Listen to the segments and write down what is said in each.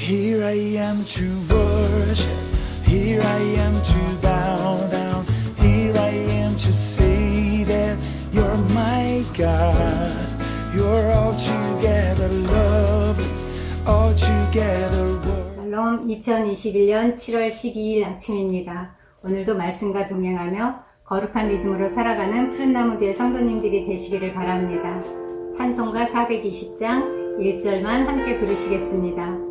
Here I am to worship, here I am to bow down, here I am to say that you're my God. You're altogether lovely, altogether worthy. 샬롬, 2021년 7월 12일 아침입니다. 오늘도 말씀과 동행하며 거룩한 리듬으로 살아가는 푸른나무교회 성도님들이 되시기를 바랍니다. 찬송가 420장 1절만 함께 부르시겠습니다.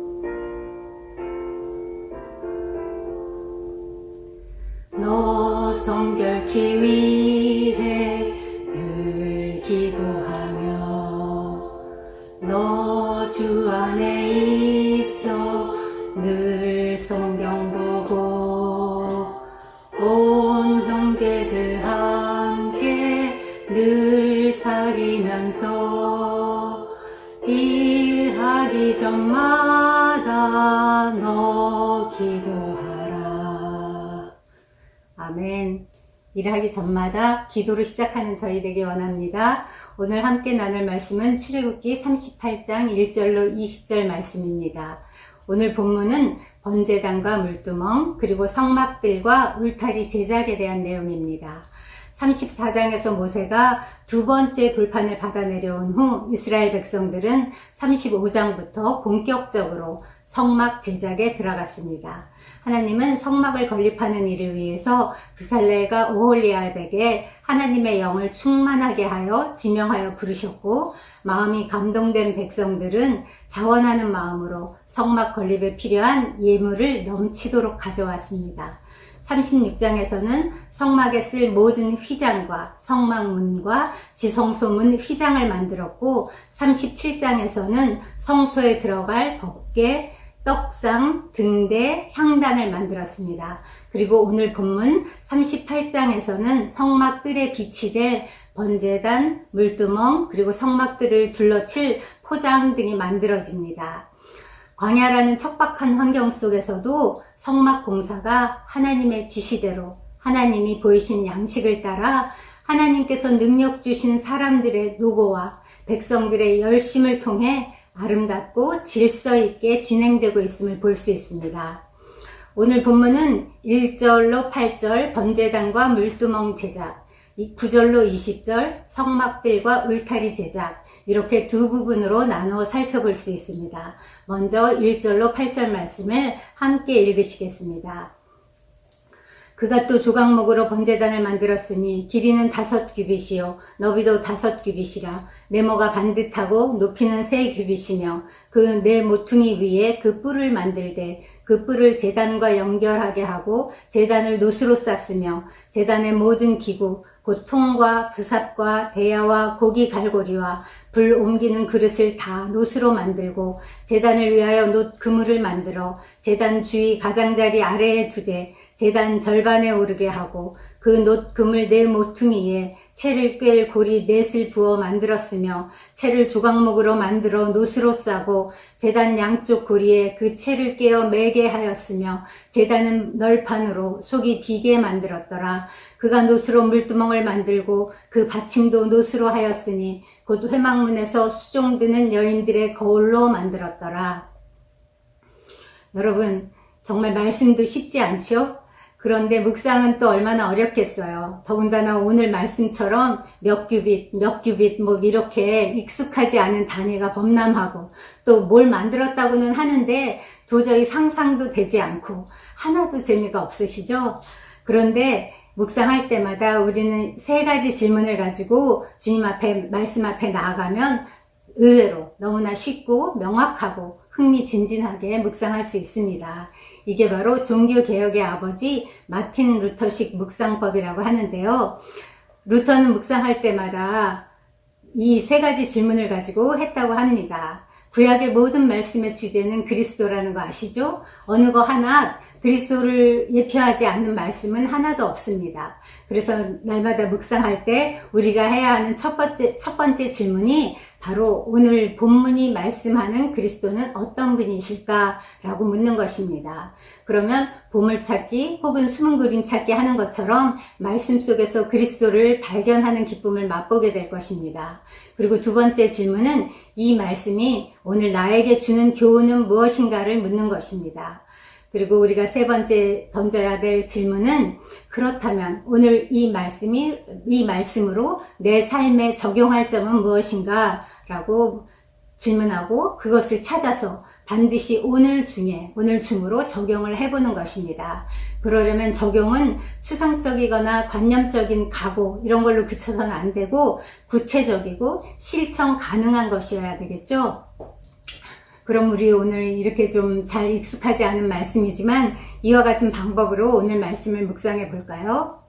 너 성결케 위해 늘 기도하며 너 주 안에 있어 늘 성경 보고 온 형제들 함께 늘 사귀면서 일하기 전마다 너 기도하라. 아멘. 일하기 전마다 기도를 시작하는 저희 되기 원합니다. 오늘 함께 나눌 말씀은 출애굽기 38장 1절로 20절 말씀입니다. 오늘 본문은 번제단과 물두멍 그리고 성막들과 울타리 제작에 대한 내용입니다. 34장에서 모세가 두 번째 돌판을 받아 내려온 후 이스라엘 백성들은 35장부터 본격적으로 성막 제작에 들어갔습니다. 하나님은 성막을 건립하는 일을 위해서 브살렐과 오홀리압에게 하나님의 영을 충만하게 하여 지명하여 부르셨고, 마음이 감동된 백성들은 자원하는 마음으로 성막 건립에 필요한 예물을 넘치도록 가져왔습니다. 36장에서는 성막에 쓸 모든 휘장과 성막문과 지성소문 휘장을 만들었고, 37장에서는 성소에 들어갈 법궤, 떡상, 등대, 향단을 만들었습니다. 그리고 오늘 본문 38장에서는 성막들에 빛이 될 번제단, 물두멍, 그리고 성막들을 둘러칠 포장 등이 만들어집니다. 광야라는 척박한 환경 속에서도 성막 공사가 하나님의 지시대로 하나님이 보이신 양식을 따라 하나님께서 능력 주신 사람들의 노고와 백성들의 열심을 통해 아름답고 질서 있게 진행되고 있음을 볼 수 있습니다. 오늘 본문은 1절로 8절 번제단과 물두멍 제작, 9절로 20절 성막들과 울타리 제작, 이렇게 두 부분으로 나누어 살펴볼 수 있습니다. 먼저 1절로 8절 말씀을 함께 읽으시겠습니다. 그가 또 조각목으로 번제단을 만들었으니 길이는 5규빗이요 너비도 5규빗이라 네모가 반듯하고 높이는 3규빗이며 그 네 모퉁이 위에 그 뿔을 만들되 그 뿔을 제단과 연결하게 하고 제단을 노수로 쌌으며 제단의 모든 기구 곧 통과 부삽과 대야와 고기 갈고리와 불 옮기는 그릇을 다 노수로 만들고 제단을 위하여 놋 그물을 만들어 제단 주위 가장자리 아래에 두되 제단 절반에 오르게 하고 그 놋 그물 네 모퉁이에 채를 꿰일 고리 넷을 부어 만들었으며 채를 조각목으로 만들어 놋으로 싸고 제단 양쪽 고리에 그 채를 꿰어 매게 하였으며 제단은 널판으로 속이 비게 만들었더라. 그가 놋으로 물두멍을 만들고 그 받침도 놋으로 하였으니 곧 회막문에서 수종드는 여인들의 거울로 만들었더라. 여러분, 정말 말씀도 쉽지 않죠? 그런데 묵상은 또 얼마나 어렵겠어요. 더군다나 오늘 말씀처럼 몇 규빗 뭐 이렇게 익숙하지 않은 단위가 범람하고 또 뭘 만들었다고는 하는데 도저히 상상도 되지 않고 하나도 재미가 없으시죠? 그런데 묵상할 때마다 우리는 3가지 질문을 가지고 주님 앞에 말씀 앞에 나아가면 의외로 너무나 쉽고 명확하고 흥미진진하게 묵상할 수 있습니다. 이게 바로 종교개혁의 아버지 마틴 루터식 묵상법이라고 하는데요. 루터는 묵상할 때마다 이 3가지 질문을 가지고 했다고 합니다. 구약의 모든 말씀의 주제는 그리스도라는 거 아시죠? 어느 거 하나 그리스도를 예표하지 않는 말씀은 하나도 없습니다. 그래서 날마다 묵상할 때 우리가 해야 하는 첫 번째 질문이 바로 오늘 본문이 말씀하는 그리스도는 어떤 분이실까라고 묻는 것입니다. 그러면 보물찾기 혹은 숨은 그림 찾기 하는 것처럼 말씀 속에서 그리스도를 발견하는 기쁨을 맛보게 될 것입니다. 그리고 두 번째 질문은 이 말씀이 오늘 나에게 주는 교훈은 무엇인가를 묻는 것입니다. 그리고 우리가 세 번째 던져야 될 질문은 그렇다면 오늘 이 말씀으로 내 삶에 적용할 점은 무엇인가 라고 질문하고 그것을 찾아서 반드시 오늘 중으로 적용을 해보는 것입니다. 그러려면 적용은 추상적이거나 관념적인 각오 이런 걸로 그쳐서는 안 되고 구체적이고 실천 가능한 것이어야 되겠죠. 그럼 우리 오늘 이렇게 좀 잘 익숙하지 않은 말씀이지만 이와 같은 방법으로 오늘 말씀을 묵상해 볼까요?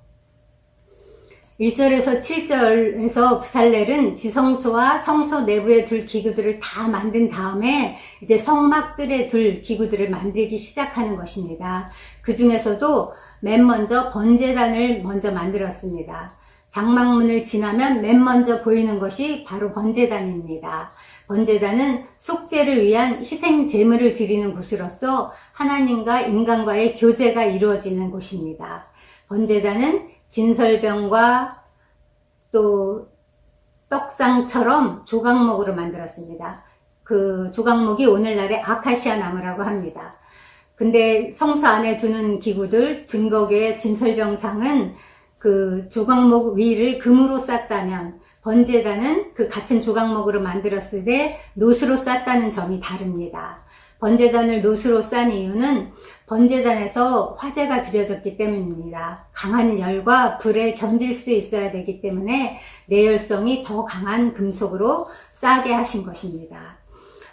1절에서 7절에서 부살렐은 지성소와 성소 내부에 둘 기구들을 다 만든 다음에 이제 성막들에 둘 기구들을 만들기 시작하는 것입니다. 그 중에서도 맨 먼저 번제단을 먼저 만들었습니다. 장막문을 지나면 맨 먼저 보이는 것이 바로 번제단입니다. 번제단은 속죄를 위한 희생 제물을 드리는 곳으로서 하나님과 인간과의 교제가 이루어지는 곳입니다. 번제단은 진설병과 또 떡상처럼 조각목으로 만들었습니다. 그 조각목이 오늘날의 아카시아 나무라고 합니다. 근데 성소 안에 두는 기구들, 증거궤, 진설병상은 그 조각목 위를 금으로 쌌다면 번제단은 그 같은 조각목으로 만들었을 때 노수로 쌌다는 점이 다릅니다. 번제단을 노수로 싼 이유는 번제단에서 화제가 드려졌기 때문입니다. 강한 열과 불에 견딜 수 있어야 되기 때문에 내열성이 더 강한 금속으로 싸게 하신 것입니다.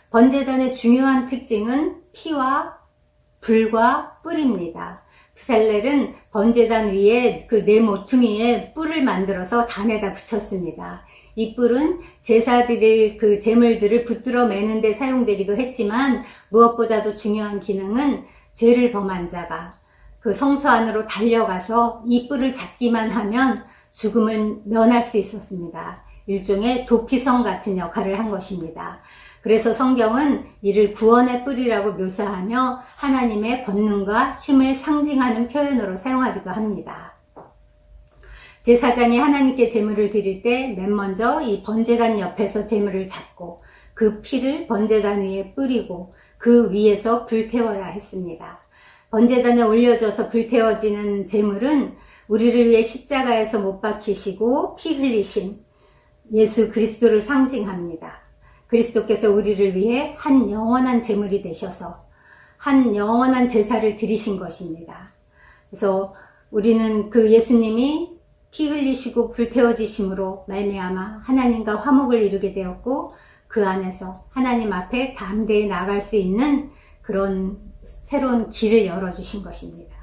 번제단의 중요한 특징은 피와 불과 뿔입니다. 부살렐은 번제단 위에 그 네 모퉁이에 뿔을 만들어서 단에다 붙였습니다. 이 뿔은 제사 드릴 그 제물들을 붙들어 매는 데 사용되기도 했지만 무엇보다도 중요한 기능은 죄를 범한 자가 그 성소 안으로 달려가서 이 뿔을 잡기만 하면 죽음을 면할 수 있었습니다. 일종의 도피성 같은 역할을 한 것입니다. 그래서 성경은 이를 구원의 뿔이라고 묘사하며 하나님의 권능과 힘을 상징하는 표현으로 사용하기도 합니다. 제사장이 하나님께 제물을 드릴 때 맨 먼저 이 번제단 옆에서 제물을 잡고 그 피를 번제단 위에 뿌리고 그 위에서 불태워야 했습니다. 번제단에 올려져서 불태워지는 제물은 우리를 위해 십자가에서 못 박히시고 피 흘리신 예수 그리스도를 상징합니다. 그리스도께서 우리를 위해 한 영원한 제물이 되셔서 한 영원한 제사를 드리신 것입니다. 그래서 우리는 그 예수님이 피 흘리시고 불태워지심으로 말미암아 하나님과 화목을 이루게 되었고 그 안에서 하나님 앞에 담대히 나아갈 수 있는 그런 새로운 길을 열어주신 것입니다.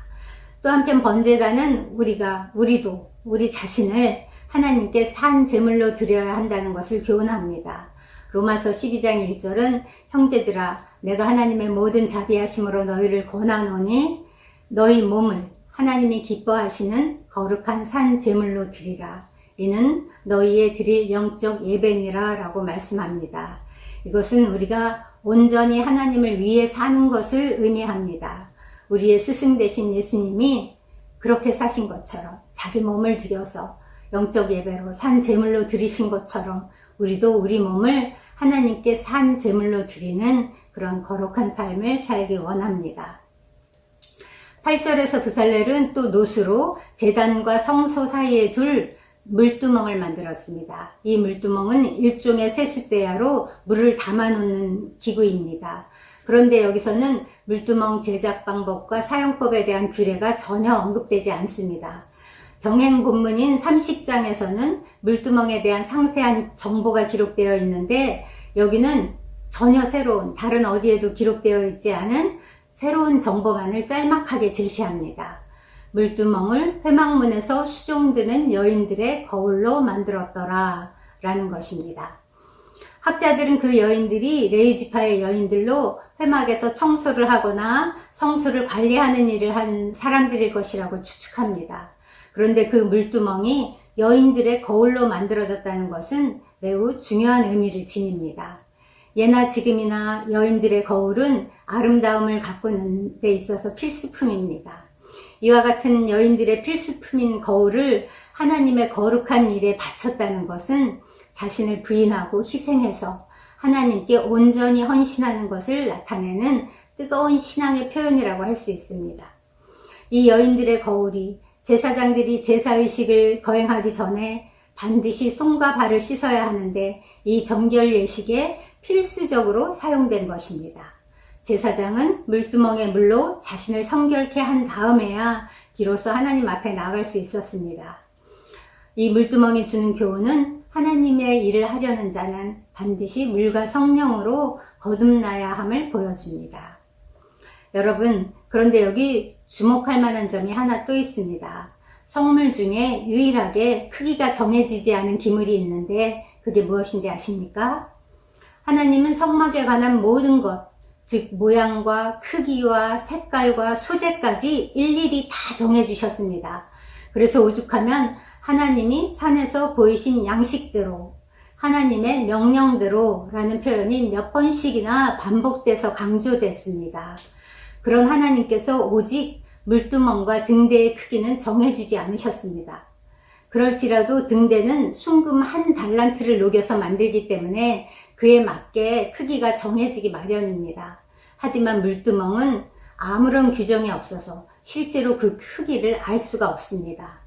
또 한편 번제단은 우리도 우리 자신을 하나님께 산 제물로 드려야 한다는 것을 교훈합니다. 로마서 12장 1절은 형제들아 내가 하나님의 모든 자비하심으로 너희를 권하노니 너희 몸을 하나님이 기뻐하시는 거룩한 산 제물로 드리라. 이는 너희의 드릴 영적 예배니라 라고 말씀합니다. 이것은 우리가 온전히 하나님을 위해 사는 것을 의미합니다. 우리의 스승 되신 예수님이 그렇게 사신 것처럼 자기 몸을 들여서 영적 예배로 산 제물로 드리신 것처럼 우리도 우리 몸을 하나님께 산 제물로 드리는 그런 거룩한 삶을 살기 원합니다. 8절에서 부살렐은 또 노수로 제단과 성소 사이에 둘 물두멍을 만들었습니다. 이 물두멍은 일종의 세숫대야로 물을 담아놓는 기구입니다. 그런데 여기서는 물두멍 제작 방법과 사용법에 대한 규례가 전혀 언급되지 않습니다. 병행 본문인 30장에서는 물두멍에 대한 상세한 정보가 기록되어 있는데 여기는 전혀 새로운 다른 어디에도 기록되어 있지 않은 새로운 정보만을 짤막하게 제시합니다. 물두멍을 회막문에서 수종드는 여인들의 거울로 만들었더라 라는 것입니다. 학자들은 그 여인들이 레위지파의 여인들로 회막에서 청소를 하거나 성소를 관리하는 일을 한 사람들일 것이라고 추측합니다. 그런데 그 물두멍이 여인들의 거울로 만들어졌다는 것은 매우 중요한 의미를 지닙니다. 예나 지금이나 여인들의 거울은 아름다움을 가꾸는 데 있어서 필수품입니다. 이와 같은 여인들의 필수품인 거울을 하나님의 거룩한 일에 바쳤다는 것은 자신을 부인하고 희생해서 하나님께 온전히 헌신하는 것을 나타내는 뜨거운 신앙의 표현이라고 할 수 있습니다. 이 여인들의 거울이 제사장들이 제사의식을 거행하기 전에 반드시 손과 발을 씻어야 하는데 이 정결 예식에 필수적으로 사용된 것입니다. 제사장은 물두멍의 물로 자신을 성결케 한 다음에야 비로소 하나님 앞에 나갈 수 있었습니다. 이 물두멍이 주는 교훈은 하나님의 일을 하려는 자는 반드시 물과 성령으로 거듭나야 함을 보여줍니다. 여러분, 그런데 여기 주목할 만한 점이 하나 또 있습니다. 성물 중에 유일하게 크기가 정해지지 않은 기물이 있는데 그게 무엇인지 아십니까? 하나님은 성막에 관한 모든 것, 즉 모양과 크기와 색깔과 소재까지 일일이 다 정해주셨습니다. 그래서 오죽하면 하나님이 산에서 보이신 양식대로, 하나님의 명령대로 라는 표현이 몇 번씩이나 반복돼서 강조됐습니다. 그런 하나님께서 오직 물두멍과 등대의 크기는 정해주지 않으셨습니다. 그럴지라도 등대는 순금 1달란트를 녹여서 만들기 때문에 그에 맞게 크기가 정해지기 마련입니다. 하지만 물두멍은 아무런 규정이 없어서 실제로 그 크기를 알 수가 없습니다.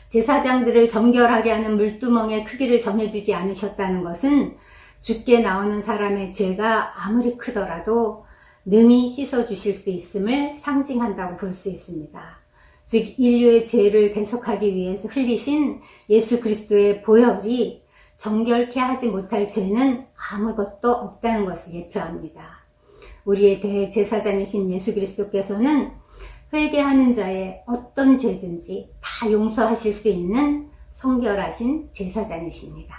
제사장들을 정결하게 하는 물두멍의 크기를 정해주지 않으셨다는 것은 죽게 나오는 사람의 죄가 아무리 크더라도 능히 씻어주실 수 있음을 상징한다고 볼 수 있습니다. 즉 인류의 죄를 대속하기 위해서 흘리신 예수 그리스도의 보혈이 정결케 하지 못할 죄는 아무것도 없다는 것을 예표합니다. 우리의 대제사장이신 예수 그리스도께서는 회개하는 자의 어떤 죄든지 다 용서하실 수 있는 성결하신 제사장이십니다.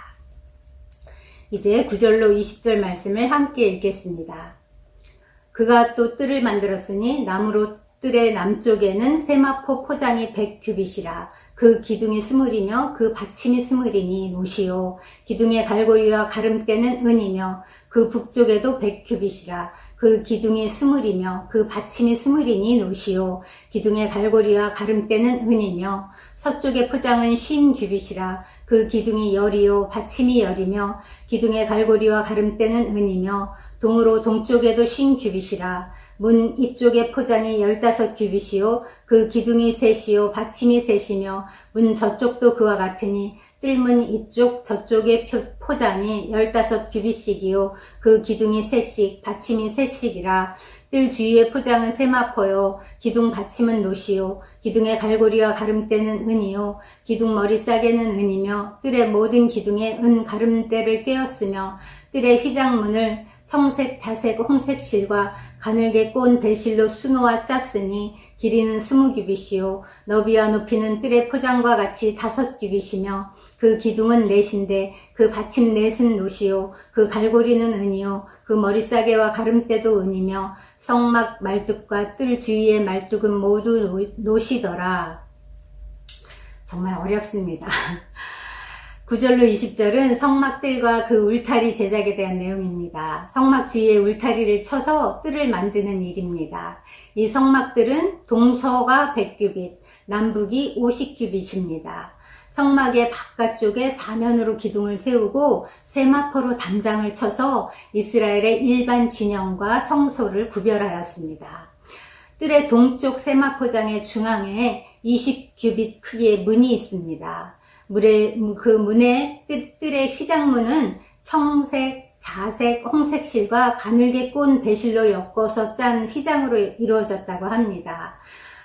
이제 9절로 20절 말씀을 함께 읽겠습니다. 그가 또 뜰을 만들었으니 나무로 뜰의 남쪽에는 세마포 포장이 100규빗이라 그 기둥이 20이며 그 받침이 20이니 노시오. 기둥의 갈고리와 가름대는 은이며 그 북쪽에도 100규빗이라 그 기둥이 20이며 그 받침이 20이니 노시오. 기둥의 갈고리와 가름대는 은이며 서쪽의 포장은 50규빗이라 그 기둥이 10이요 받침이 10이며 기둥의 갈고리와 가름대는 은이며 동으로 동쪽에도 50규빗이라 문 이쪽의 포장이 15규빗이요 그 기둥이 3이요 받침이 3이며 문 저쪽도 그와 같으니 뜰문 이쪽 저쪽의 포장이 15규빗씩이요 그 기둥이 3씩 받침이 3씩이라 뜰 주위의 포장은 세마포요 기둥 받침은 노시요 기둥의 갈고리와 가름대는 은이요 기둥 머리싸개는 은이며 뜰의 모든 기둥에 은 가름대를 꿰었으며 뜰의 휘장문을 청색, 자색, 홍색 실과 가늘게 꼰 배실로 수놓아 짰으니 길이는 20규빗이요 너비와 높이는 뜰의 포장과 같이 5규빗이며 그 기둥은 넷인데 그 받침 넷은 노시요 그 갈고리는 은이요 그 머리싸개와 가름대도 은이며 성막 말뚝과 뜰 주위의 말뚝은 모두 노시더라. 정말 어렵습니다. 9절로 20절은 성막뜰과 그 울타리 제작에 대한 내용입니다. 성막 주위에 울타리를 쳐서 뜰을 만드는 일입니다. 이 성막뜰은 동서가 100규빗, 남북이 50규빗입니다. 성막의 바깥쪽에 사면으로 기둥을 세우고 세마포로 담장을 쳐서 이스라엘의 일반 진영과 성소를 구별하였습니다. 뜰의 동쪽 세마포장의 중앙에 20규빗 크기의 문이 있습니다. 그 문의 뜰의 휘장문은 청색, 자색, 홍색 실과 가늘게 꼰 배실로 엮어서 짠 휘장으로 이루어졌다고 합니다.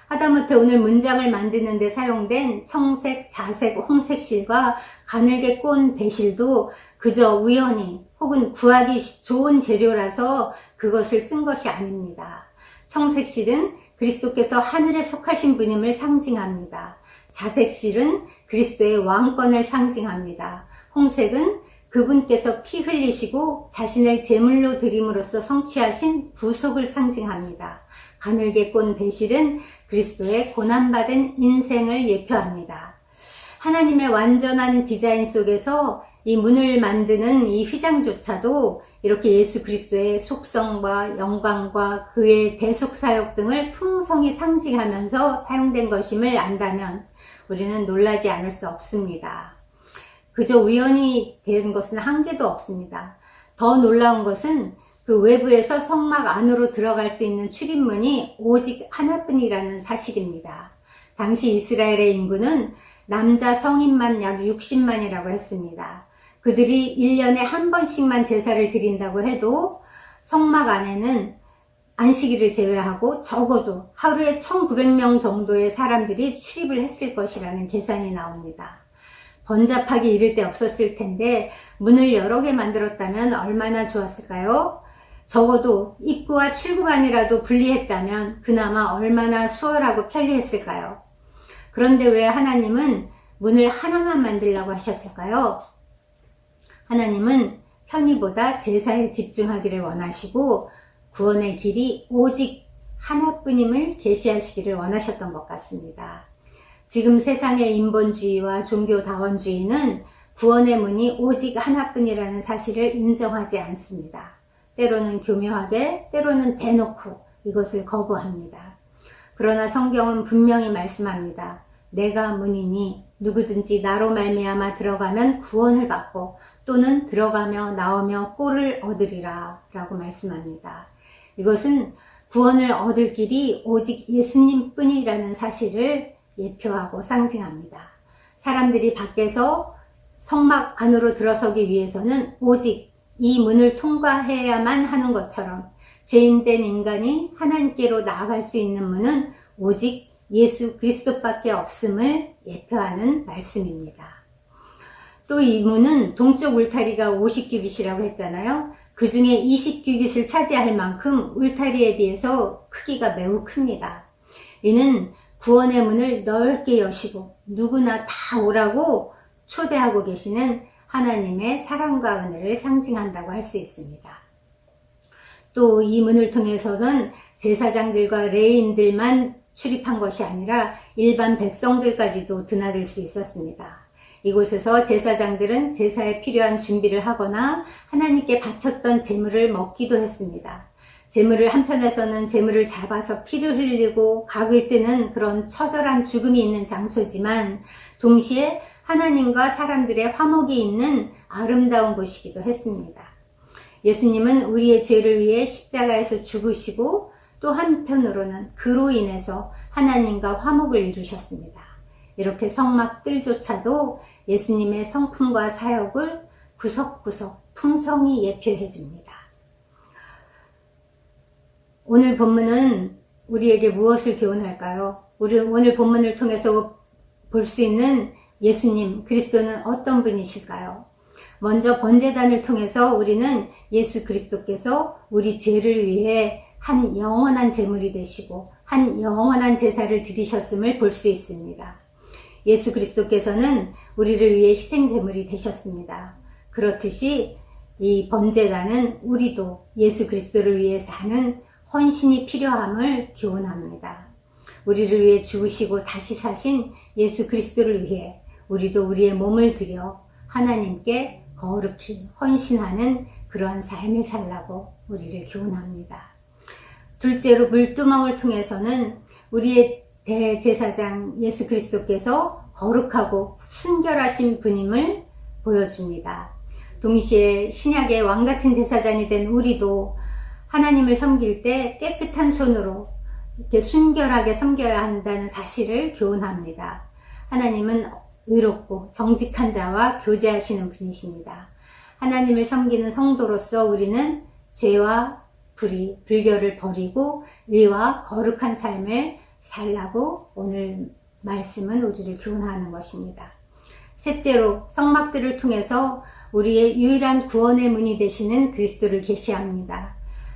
하다못해 오늘 문장을 만드는 데 사용된 청색, 자색, 홍색 실과 가늘게 꼰 배실도 그저 우연히 혹은 구하기 좋은 재료라서 그것을 쓴 것이 아닙니다. 청색 실은 그리스도께서 하늘에 속하신 분임을 상징합니다. 자색 실은 그리스도의 왕권을 상징합니다. 홍색은 그분께서 피 흘리시고 자신을 제물로 드림으로써 성취하신 구속을 상징합니다. 가늘게 꼰 배실은 그리스도의 고난받은 인생을 예표합니다. 하나님의 완전한 디자인 속에서 이 문을 만드는 이 휘장조차도 이렇게 예수 그리스도의 속성과 영광과 그의 대속사역 등을 풍성히 상징하면서 사용된 것임을 안다면 우리는 놀라지 않을 수 없습니다. 그저 우연히 된 것은 한 개도 없습니다. 더 놀라운 것은 그 외부에서 성막 안으로 들어갈 수 있는 출입문이 오직 하나뿐이라는 사실입니다. 당시 이스라엘의 인구는 남자 성인만 약 60만이라고 했습니다. 그들이 1년에 한 번씩만 제사를 드린다고 해도 성막 안에는 안식일을 제외하고 적어도 하루에 1900명 정도의 사람들이 출입을 했을 것이라는 계산이 나옵니다. 번잡하게 이를 데 없었을 텐데 문을 여러 개 만들었다면 얼마나 좋았을까요? 적어도 입구와 출구만이라도 분리했다면 그나마 얼마나 수월하고 편리했을까요? 그런데 왜 하나님은 문을 하나만 만들라고 하셨을까요? 하나님은 편의보다 제사에 집중하기를 원하시고 구원의 길이 오직 하나뿐임을 계시하시기를 원하셨던 것 같습니다. 지금 세상의 인본주의와 종교다원주의는 구원의 문이 오직 하나뿐이라는 사실을 인정하지 않습니다. 때로는 교묘하게, 때로는 대놓고 이것을 거부합니다. 그러나 성경은 분명히 말씀합니다. 내가 문이니 누구든지 나로 말미암아 들어가면 구원을 받고 또는 들어가며 나오며 꼴을 얻으리라 라고 말씀합니다. 이것은 구원을 얻을 길이 오직 예수님 뿐이라는 사실을 예표하고 상징합니다. 사람들이 밖에서 성막 안으로 들어서기 위해서는 오직 이 문을 통과해야만 하는 것처럼 죄인된 인간이 하나님께로 나아갈 수 있는 문은 오직 예수 그리스도밖에 없음을 예표하는 말씀입니다. 또 이 문은 동쪽 울타리가 50규빗이라고 했잖아요. 그 중에 20규빗을 차지할 만큼 울타리에 비해서 크기가 매우 큽니다. 이는 구원의 문을 넓게 여시고 누구나 다 오라고 초대하고 계시는 하나님의 사랑과 은혜를 상징한다고 할 수 있습니다. 또 이 문을 통해서는 제사장들과 레위인들만 출입한 것이 아니라 일반 백성들까지도 드나들 수 있었습니다. 이곳에서 제사장들은 제사에 필요한 준비를 하거나 하나님께 바쳤던 제물을 먹기도 했습니다. 제물을 한편에서는 제물을 잡아서 피를 흘리고 각을 뜨는 그런 처절한 죽음이 있는 장소지만 동시에 하나님과 사람들의 화목이 있는 아름다운 곳이기도 했습니다. 예수님은 우리의 죄를 위해 십자가에서 죽으시고 또 한편으로는 그로 인해서 하나님과 화목을 이루셨습니다. 이렇게 성막들조차도 예수님의 성품과 사역을 구석구석 풍성히 예표해 줍니다. 오늘 본문은 우리에게 무엇을 교훈할까요? 우리 오늘 본문을 통해서 볼 수 있는 예수님, 그리스도는 어떤 분이실까요? 먼저 번제단을 통해서 우리는 예수 그리스도께서 우리 죄를 위해 한 영원한 제물이 되시고 한 영원한 제사를 드리셨음을 볼 수 있습니다. 예수 그리스도께서는 우리를 위해 희생제물이 되셨습니다. 그렇듯이 이 번제단은 우리도 예수 그리스도를 위해 사는 헌신이 필요함을 교훈합니다. 우리를 위해 죽으시고 다시 사신 예수 그리스도를 위해 우리도 우리의 몸을 들여 하나님께 거룩히 헌신하는 그러한 삶을 살라고 우리를 교훈합니다. 둘째로 물두멍을 통해서는 우리의 대제사장 예수 그리스도께서 거룩하고 순결하신 분임을 보여줍니다. 동시에 신약의 왕같은 제사장이 된 우리도 하나님을 섬길 때 깨끗한 손으로 이렇게 순결하게 섬겨야 한다는 사실을 교훈합니다. 하나님은 의롭고 정직한 자와 교제하시는 분이십니다. 하나님을 섬기는 성도로서 우리는 죄와 불결을 버리고 의와 거룩한 삶을 살라고 오늘 말씀은 우리를 교훈하는 것입니다. 셋째로 성막들을 통해서 우리의 유일한 구원의 문이 되시는 그리스도를 계시합니다.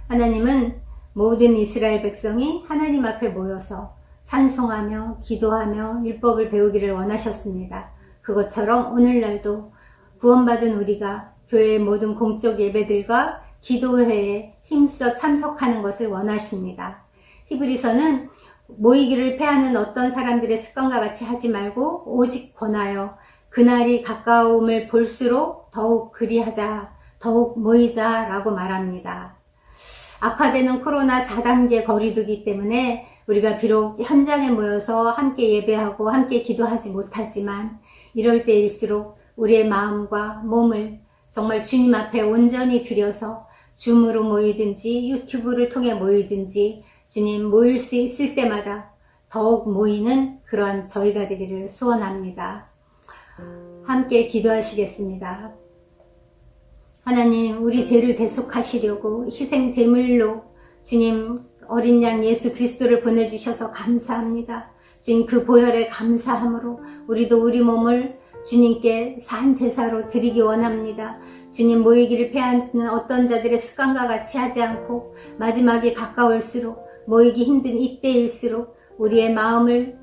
하나님은 모든 이스라엘 백성이 하나님 앞에 모여서 찬송하며 기도하며 율법을 배우기를 원하셨습니다. 그것처럼 오늘날도 구원받은 우리가 교회의 모든 공적 예배들과 기도회에 힘써 참석하는 것을 원하십니다. 히브리서는 모이기를 패하는 어떤 사람들의 습관과 같이 하지 말고 오직 권하여 그날이 가까움을 볼수록 더욱 그리하자, 더욱 모이자라고 말합니다. 악화되는 코로나 4단계 거리두기 때문에 우리가 비록 현장에 모여서 함께 예배하고 함께 기도하지 못하지만 이럴 때일수록 우리의 마음과 몸을 정말 주님 앞에 온전히 드려서 줌으로 모이든지 유튜브를 통해 모이든지 주님 모일 수 있을 때마다 더욱 모이는 그러한 저희가 되기를 소원합니다. 함께 기도하시겠습니다. 하나님, 우리 죄를 대속하시려고 희생 제물로 주님 어린 양 예수 그리스도를 보내주셔서 감사합니다. 주님 그 보혈에 감사함으로 우리도 우리 몸을 주님께 산 제사로 드리기 원합니다. 주님 모이기를 패하는 어떤 자들의 습관과 같이 하지 않고 마지막에 가까울수록 모이기 힘든 이때일수록 우리의 마음을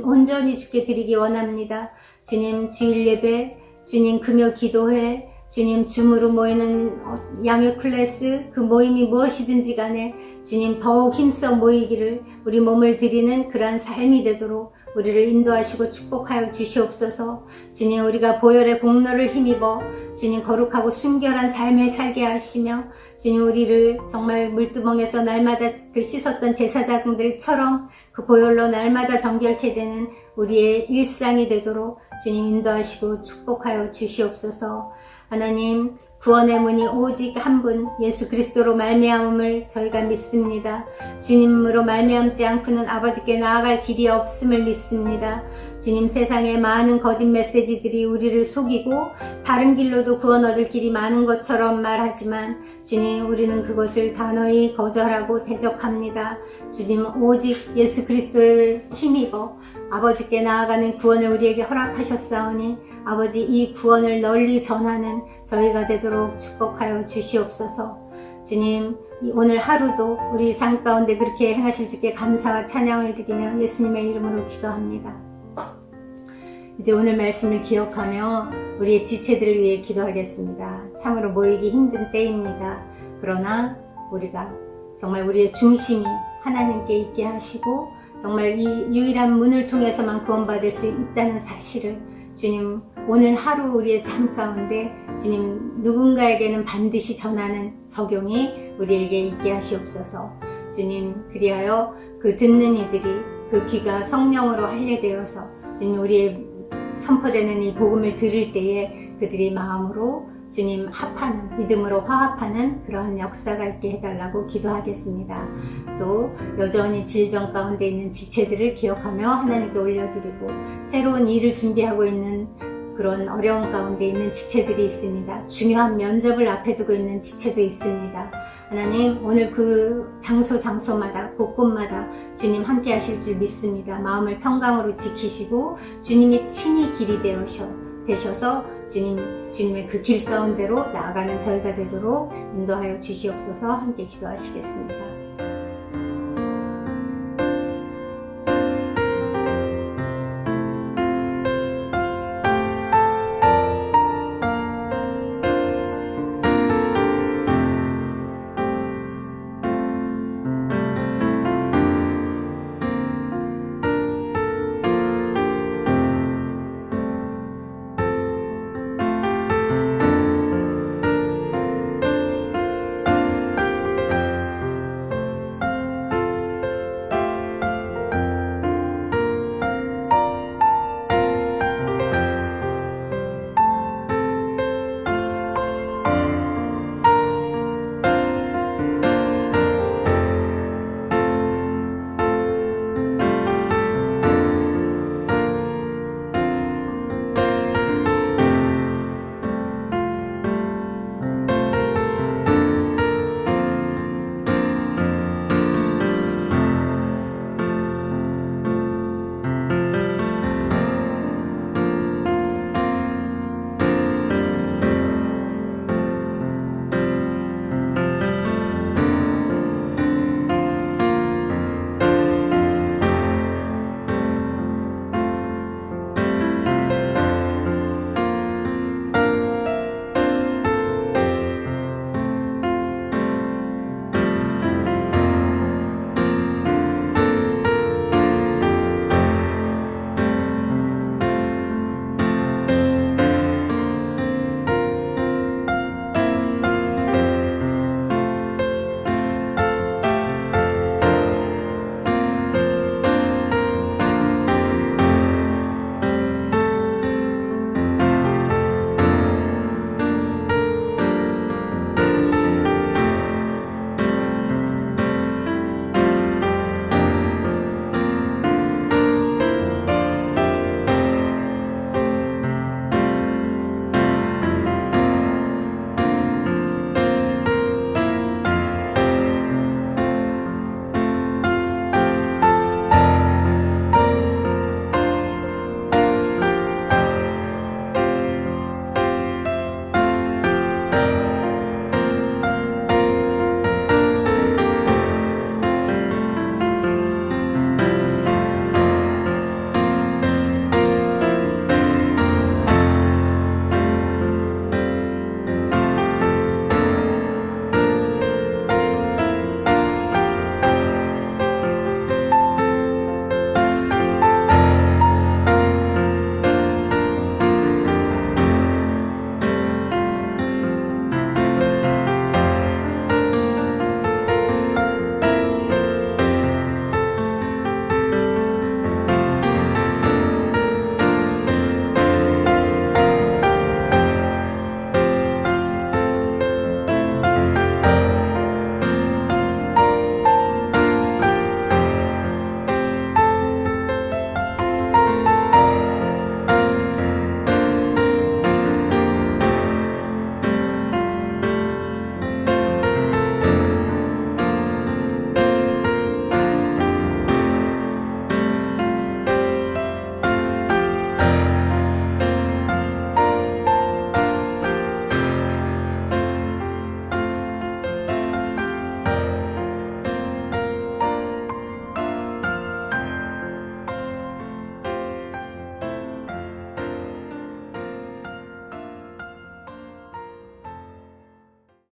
온전히 주께 드리기 원합니다. 주님 주일 예배, 주님 금요 기도회, 주님 줌으로 모이는 양육 클래스 그 모임이 무엇이든지 간에 주님 더욱 힘써 모이기를 우리 몸을 드리는 그러한 삶이 되도록 우리를 인도하시고 축복하여 주시옵소서. 주님 우리가 보혈의 공로를 힘입어 주님 거룩하고 순결한 삶을 살게 하시며 주님 우리를 정말 물두멍에서 날마다 그 씻었던 제사장들처럼 그 보혈로 날마다 정결케 되는 우리의 일상이 되도록 주님 인도하시고 축복하여 주시옵소서. 하나님 구원의 문이 오직 한 분 예수 그리스도로 말미암음을 저희가 믿습니다. 주님으로 말미암지 않고는 아버지께 나아갈 길이 없음을 믿습니다. 주님 세상에 많은 거짓 메시지들이 우리를 속이고 다른 길로도 구원 얻을 길이 많은 것처럼 말하지만 주님 우리는 그것을 단호히 거절하고 대적합니다. 주님 오직 예수 그리스도를 힘입어 아버지께 나아가는 구원을 우리에게 허락하셨사오니 아버지 이 구원을 널리 전하는 저희가 되도록 축복하여 주시옵소서. 주님 오늘 하루도 우리 삶 가운데 그렇게 행하실 주께 감사와 찬양을 드리며 예수님의 이름으로 기도합니다. 이제 오늘 말씀을 기억하며 우리의 지체들을 위해 기도하겠습니다. 참으로 모이기 힘든 때입니다. 그러나 우리가 정말 우리의 중심이 하나님께 있게 하시고 정말 이 유일한 문을 통해서만 구원받을 수 있다는 사실을 주님 오늘 하루 우리의 삶 가운데 주님 누군가에게는 반드시 전하는 적용이 우리에게 있게 하시옵소서. 주님 그리하여 그 듣는 이들이 그 귀가 성령으로 할례되어서 주님 우리의 선포되는 이 복음을 들을 때에 그들이 마음으로 주님 합하는 믿음으로 화합하는 그러한 역사가 있게 해달라고 기도하겠습니다. 또 여전히 질병 가운데 있는 지체들을 기억하며 하나님께 올려드리고 새로운 일을 준비하고 있는 그런 어려운 가운데 있는 지체들이 있습니다. 중요한 면접을 앞에 두고 있는 지체도 있습니다. 하나님 오늘 그 장소마다 곳곳마다 주님 함께 하실 줄 믿습니다. 마음을 평강으로 지키시고 주님이 친히 길이 되셔서 주님의 그 길 가운데로 나아가는 저희가 되도록 인도하여 주시옵소서. 함께 기도하시겠습니다.